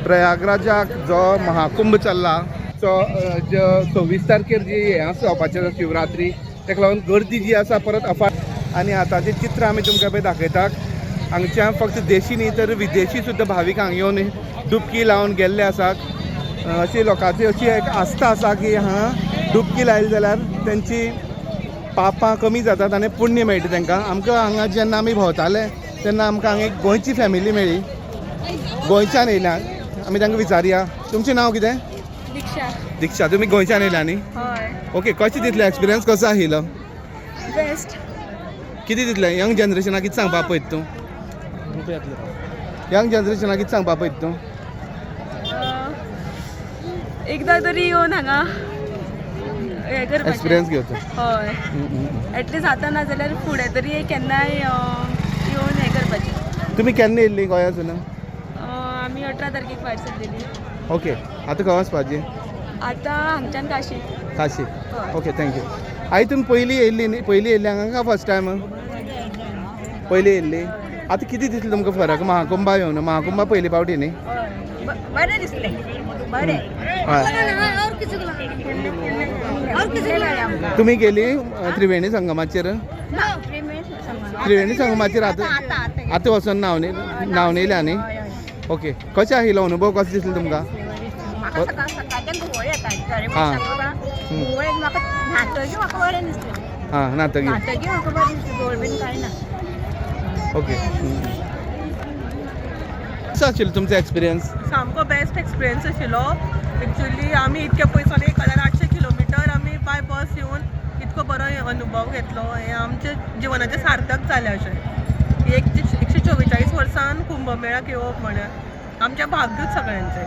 प्रयागराजाक जो महाकुंभ चल्ला तो 26 तारखेर जी हें आसा जावपाचें शिवरात्री ताका लागून गर्दी जी आसा परत अफाट आनी आतांचें चित्र आमी तुमकां पळय दाखयतात. हांगच्यान फक्त देशी न्ही तर विदेशी सुद्दां भावीक हांगा येवन डुबकी लावन गेल्ले आसात. अशी लोकांची अशी एक आस्था आसा की हांगा डुबकी लायली जाल्यार तेंची पापां कमी जातात आनी पुण्य मेळटा तांकां. आमकां हांगा जेन्ना आमी भोंवताले तेन्ना आमकां हांगा एक गोंयची फॅमिली मेळ्ळी, गोंयच्यान येयल्या. आमी तांकां विचारया तुमचें नांव कितें? दीक्षा. दीक्षा. तुमी गोंयच्यान येयल्या न्ही? हय. ओके. कशें दिसलें एक्सपिरियन्स कसो आशिल्लो? बेस्ट. कितें दिसलें यंग जनरेशनाक कितें सांगपा पळयत तूं? यंग जनरेशनाक कितें सांगपा पळयत तूं? एकदां तरी येवन हांगा हें करपाचें. एक्सपिरियन्स घेवचो. हय. एटलीस्ट आतां ना जाल्यार फुडें तरी केन्नाय येवन हें करपाचें. तुमी केन्ना येयल्ली गोंयासून? आमी 18 तारखेक भायर सरलेली. ओके. आतां खंय वचपाची? आतां हांगच्यान काशी. काशी. ओके. थँक्यू. आई तुमी पयलीं येयल्ली न्ही? पयलीं येयल्ली हांगा काय फर्स्ट टायम? पयलीं येयल्ली. आतां कितें दिसलें तुमकां फरक महाकुंभा येवन? महाकुंभा पयली फावटी न्ही? बरें दिसलें. बरें. तुमी गेली त्रिवेणी संगमाचेर? त्रिवेणी संगमाचेर आतां वचून न्हांवन न्ही? ओके. कशें आशिल्लो अनुभव? कसो दिसलो तुमकां? हां न्हातकीर. ओके. कसो आशिल्लो तुमचो एक्सपिरियन्स? सामको बेस्ट एक्सपिरियन्स आशिल्लो. एक्चुअली आमी इतके पयस 1800 किलोमिटर आमी बाय बस येवन इतको बरो अनुभव घेतलो. हें आमच्या जिवनाचें सार्थक जालें अशें. 144 वर्सान कुंभमेळाक येवप म्हळ्यार आमचें भाग्यच सगळ्यांचें.